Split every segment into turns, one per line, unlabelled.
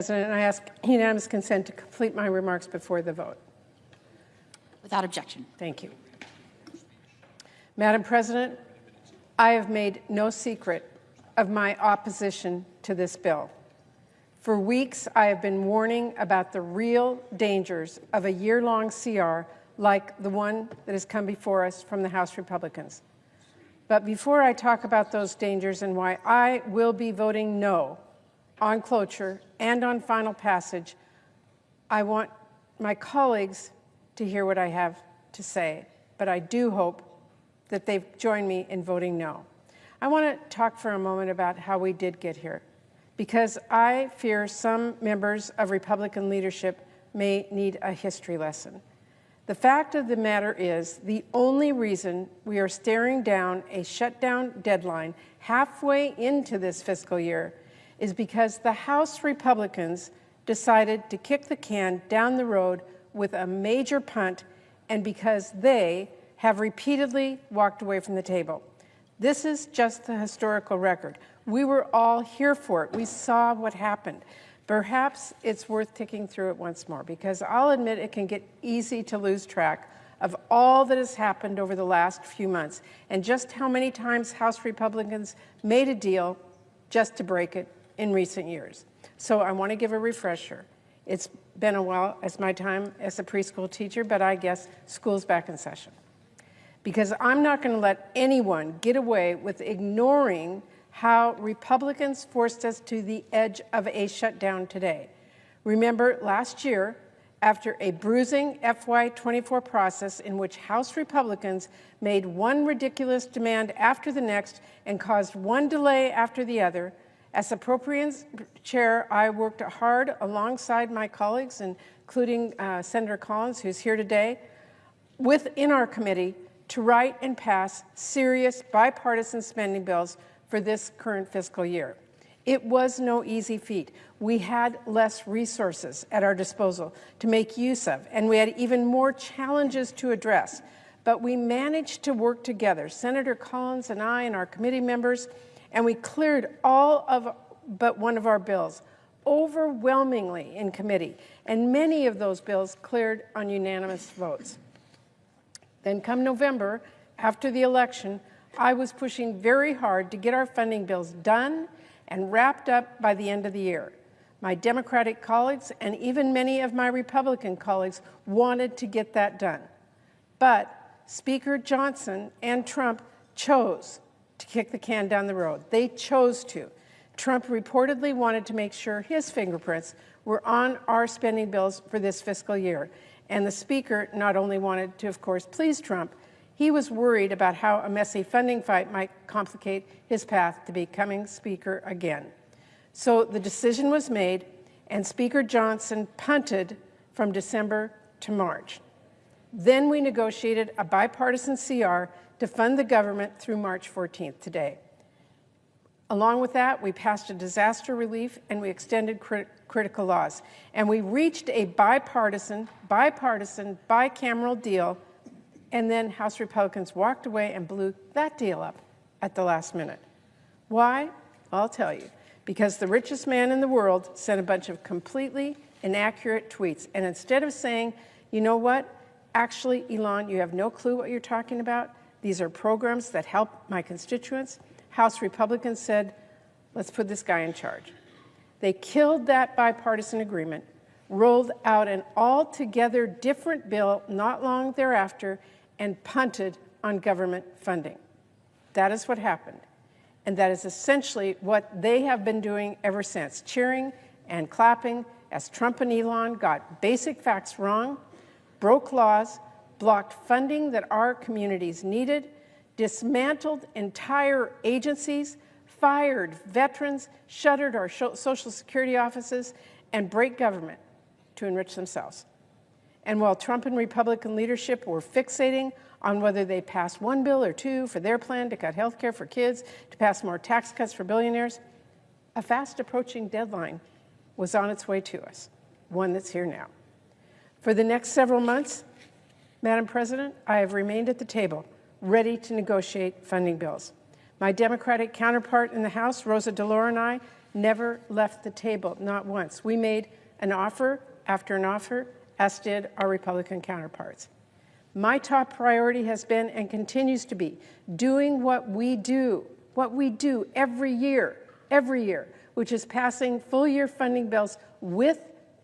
President, I ask unanimous consent to complete my remarks before the vote.
Without objection.
Thank you. Madam President, I have made no secret of my opposition to this bill. For weeks, I have been warning about the real dangers of a year-long CR like the one that has come before us from the House Republicans. But before I talk about those dangers and why I will be voting no on cloture and on final passage, I want my colleagues to hear what I have to say, but I do hope that they've joined me in voting no. I want to talk for a moment about how we did get here, because I fear some members of Republican leadership may need a history lesson. The fact of the matter is, the only reason we are staring down a shutdown deadline halfway into this fiscal year is because the House Republicans decided to kick the can down the road with a major punt, and because they have repeatedly walked away from the table. This is just the historical record. We were all here for it. We saw what happened. Perhaps it's worth ticking through it once more, because I'll admit it can get easy to lose track of all that has happened over the last few months and just how many times House Republicans made a deal just to break it in recent years. So I want to give a refresher. It's been a while as my time as a preschool teacher, but I guess school's back in session. Because I'm not going to let anyone get away with ignoring how Republicans forced us to the edge of a shutdown today. Remember, last year, after a bruising FY24 process in which House Republicans made one ridiculous demand after the next and caused one delay after the other, as Appropriations Chair, I worked hard alongside my colleagues, including Senator Collins, who's here today, within our committee to write and pass serious bipartisan spending bills for this current fiscal year. It was no easy feat. We had less resources at our disposal to make use of, and we had even more challenges to address. But we managed to work together, Senator Collins and I and our committee members, and we cleared all of but one of our bills, overwhelmingly in committee, and many of those bills cleared on unanimous votes. Then come November, after the election, I was pushing very hard to get our funding bills done and wrapped up by the end of the year. My Democratic colleagues and even many of my Republican colleagues wanted to get that done. But Speaker Johnson and Trump chose to kick the can down the road. They chose to. Trump reportedly wanted to make sure his fingerprints were on our spending bills for this fiscal year. And the Speaker not only wanted to, of course, please Trump, he was worried about how a messy funding fight might complicate his path to becoming Speaker again. So the decision was made, and Speaker Johnson punted from December to March. Then we negotiated a bipartisan CR to fund the government through March 14th today. Along with that, we passed a disaster relief and we extended critical laws. And we reached a bipartisan, bicameral deal, and then House Republicans walked away and blew that deal up at the last minute. Why? I'll tell you. Because the richest man in the world sent a bunch of completely inaccurate tweets. And instead of saying, you know what, actually, Elon, you have no clue what you're talking about. These are programs that help my constituents. House Republicans said, let's put this guy in charge. They killed that bipartisan agreement, rolled out an altogether different bill not long thereafter, and punted on government funding. That is what happened. And that is essentially what they have been doing ever since, cheering and clapping as Trump and Elon got basic facts wrong, broke laws, blocked funding that our communities needed, dismantled entire agencies, fired veterans, shuttered our Social Security offices, and break government to enrich themselves. And while Trump and Republican leadership were fixating on whether they passed one bill or two for their plan to cut health care for kids, to pass more tax cuts for billionaires, a fast approaching deadline was on its way to us, one that's here now. For the next several months, Madam President, I have remained at the table, ready to negotiate funding bills. My Democratic counterpart in the House, Rosa DeLauro, and I never left the table, not once. We made an offer after an offer, as did our Republican counterparts. My top priority has been and continues to be doing what we do every year, which is passing full-year funding bills with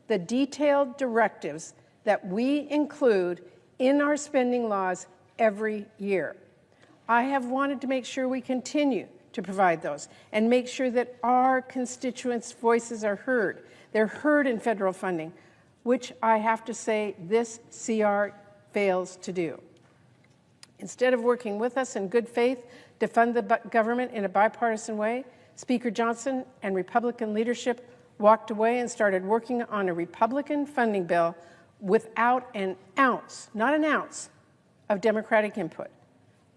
the detailed directives that we include in our spending laws every year. I have wanted to make sure we continue to provide those and make sure that our constituents' voices are heard. They're heard in federal funding, which I have to say this CR fails to do. Instead of working with us in good faith to fund the government in a bipartisan way, Speaker Johnson and Republican leadership walked away and started working on a Republican funding bill without an ounce, not an ounce, of Democratic input.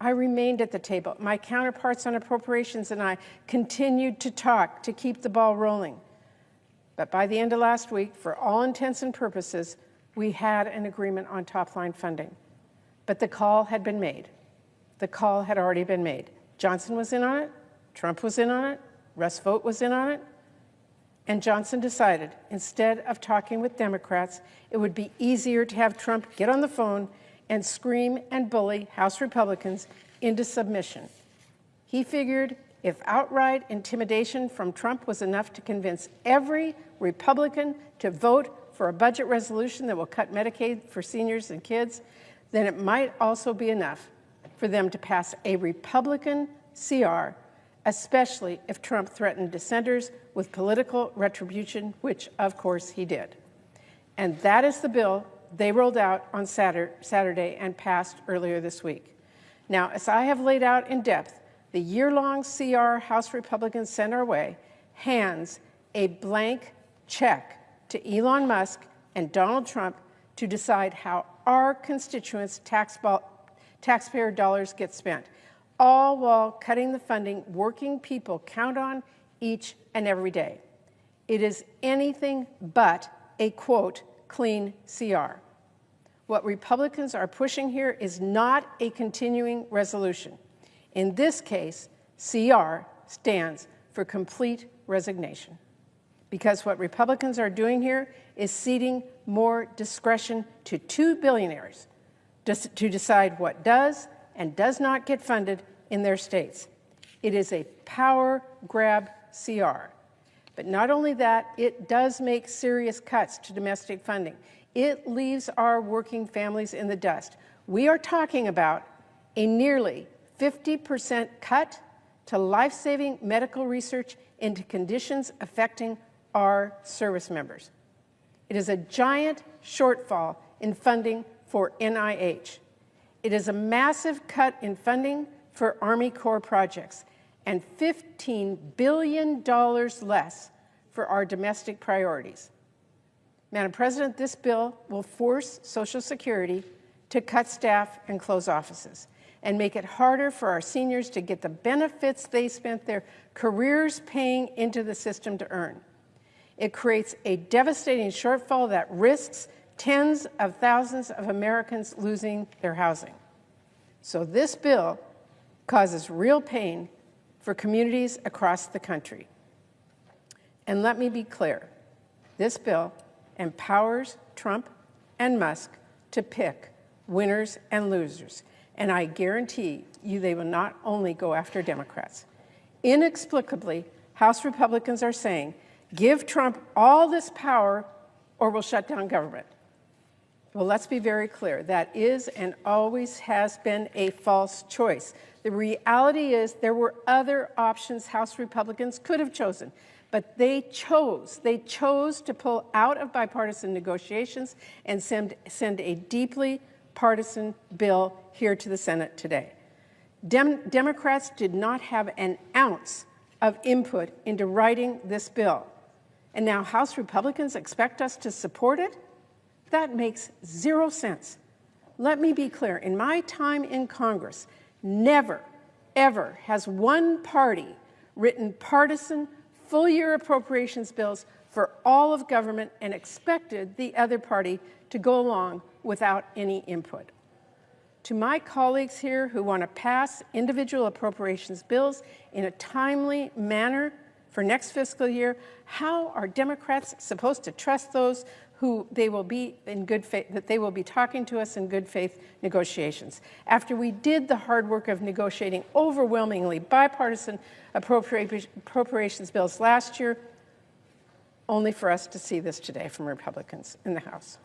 I remained at the table. My counterparts on appropriations and I continued to talk to keep the ball rolling. But by the end of last week, for all intents and purposes, we had an agreement on top-line funding. But the call had been made. The call had already been made. Johnson was in on it. Trump was in on it. Russ Vought was in on it. And Johnson decided, instead of talking with Democrats, it would be easier to have Trump get on the phone and scream and bully House Republicans into submission. He figured if outright intimidation from Trump was enough to convince every Republican to vote for a budget resolution that will cut Medicaid for seniors and kids, then it might also be enough for them to pass a Republican CR, especially if Trump threatened dissenters with political retribution, which, of course, he did. And that is the bill they rolled out on Saturday and passed earlier this week. Now, as I have laid out in depth, the year-long CR House Republicans sent our way hands a blank check to Elon Musk and Donald Trump to decide how our constituents' taxpayer dollars get spent, all while cutting the funding working people count on each and every day. It is anything but a, quote, clean CR. What Republicans are pushing here is not a continuing resolution. In this case, CR stands for complete resignation. Because what Republicans are doing here is ceding more discretion to two billionaires to decide what does and does not get funded in their states. It is a power grab CR. But not only that, it does make serious cuts to domestic funding. It leaves our working families in the dust. We are talking about a nearly 50% cut to life-saving medical research into conditions affecting our service members. It is a giant shortfall in funding for NIH. It is a massive cut in funding for Army Corps projects and $15 billion less for our domestic priorities. Madam President, this bill will force Social Security to cut staff and close offices and make it harder for our seniors to get the benefits they spent their careers paying into the system to earn. It creates a devastating shortfall that risks tens of thousands of Americans losing their housing. So this bill causes real pain for communities across the country. And let me be clear, this bill empowers Trump and Musk to pick winners and losers. And I guarantee you they will not only go after Democrats. Inexplicably, House Republicans are saying, give Trump all this power or we'll shut down government. Well, let's be very clear. That is and always has been a false choice. The reality is there were other options House Republicans could have chosen, but they chose to pull out of bipartisan negotiations and send a deeply partisan bill here to the Senate today. Democrats did not have an ounce of input into writing this bill. And now House Republicans expect us to support it? That makes zero sense. Let me be clear. In my time in Congress, never, ever has one party written partisan, full-year appropriations bills for all of government and expected the other party to go along without any input. To my colleagues here who want to pass individual appropriations bills in a timely manner for next fiscal year, how are Democrats supposed to trust those who they will be in good faith, that they will be talking to us in good faith negotiations? After we did the hard work of negotiating overwhelmingly bipartisan appropriations bills last year, only for us to see this today from Republicans in the House.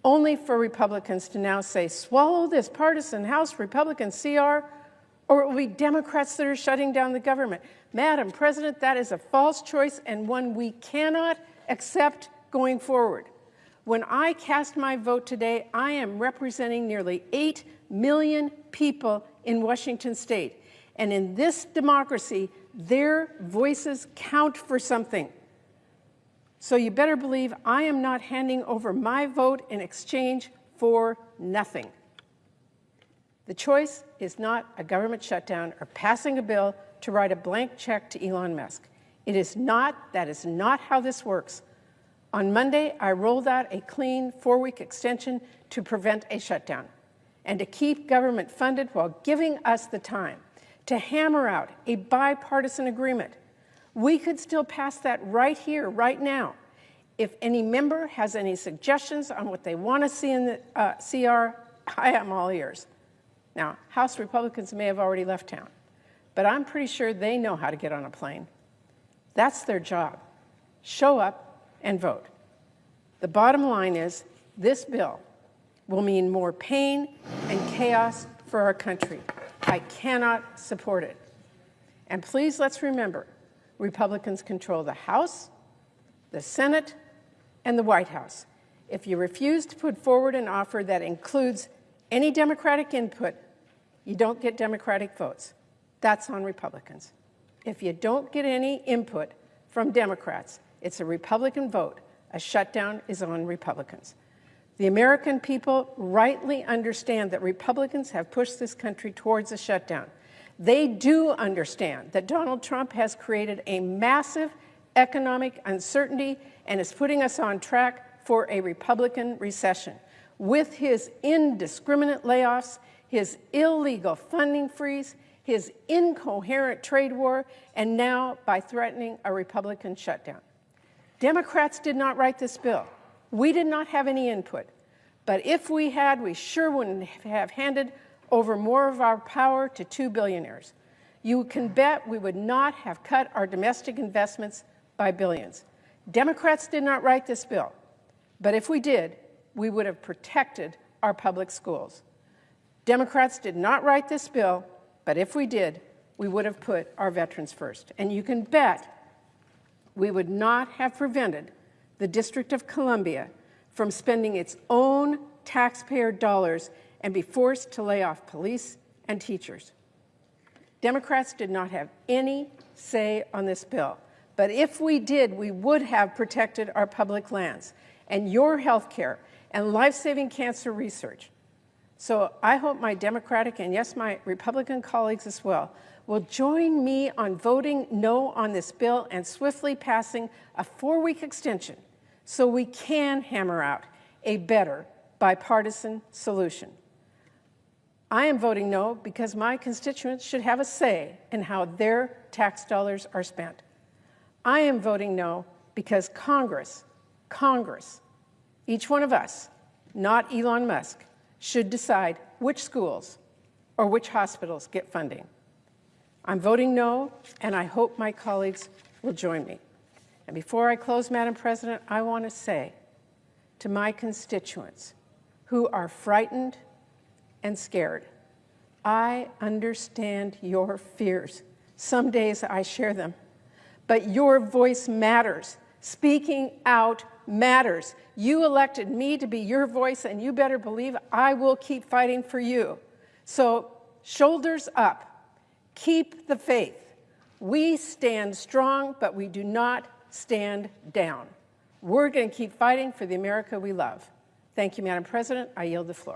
Only for Republicans to now say, swallow this partisan House Republican CR, or it will be Democrats that are shutting down the government. Madam President, that is a false choice and one we cannot accept going forward. When I cast my vote today, I am representing nearly 8 million people in Washington state. And in this democracy, their voices count for something. So you better believe I am not handing over my vote in exchange for nothing. The choice is not a government shutdown or passing a bill to write a blank check to Elon Musk. It is not, that is not how this works. On Monday, I rolled out a clean 4-week extension to prevent a shutdown and to keep government funded while giving us the time to hammer out a bipartisan agreement. We could still pass that right here, right now. If any member has any suggestions on what they want to see in the CR, I am all ears. Now, House Republicans may have already left town, but I'm pretty sure they know how to get on a plane. That's their job. Show up and vote. The bottom line is this bill will mean more pain and chaos for our country. I cannot support it. And please, let's remember, Republicans control the House, the Senate, and the White House. If you refuse to put forward an offer that includes any Democratic input, you don't get Democratic votes. That's on Republicans. If you don't get any input from Democrats, it's a Republican vote. A shutdown is on Republicans. The American people rightly understand that Republicans have pushed this country towards a shutdown. They do understand that Donald Trump has created a massive economic uncertainty and is putting us on track for a Republican recession. With his indiscriminate layoffs, his illegal funding freeze, his incoherent trade war, and now by threatening a Republican shutdown. Democrats did not write this bill. We did not have any input. But if we had, we sure wouldn't have handed over more of our power to 2 billionaires. You can bet we would not have cut our domestic investments by billions. Democrats did not write this bill. But if we did, we would have protected our public schools. Democrats did not write this bill, but if we did, we would have put our veterans first. And you can bet we would not have prevented the District of Columbia from spending its own taxpayer dollars and be forced to lay off police and teachers. Democrats did not have any say on this bill. But if we did, we would have protected our public lands and your health care and life-saving cancer research. So I hope my Democratic and, yes, my Republican colleagues as well will join me on voting no on this bill and swiftly passing a 4-week extension so we can hammer out a better bipartisan solution. I am voting no because my constituents should have a say in how their tax dollars are spent. I am voting no because Congress, each one of us, not Elon Musk, should decide which schools or which hospitals get funding. I'm voting no, and I hope my colleagues will join me. And before I close, Madam President, I want to say to my constituents who are frightened and scared, I understand your fears. Some days I share them. But your voice matters. Speaking out matters. You elected me to be your voice, and you better believe I will keep fighting for you. So shoulders up. Keep the faith. We stand strong, but we do not stand down. We're going to keep fighting for the America we love. Thank you, Madam President. I yield the floor.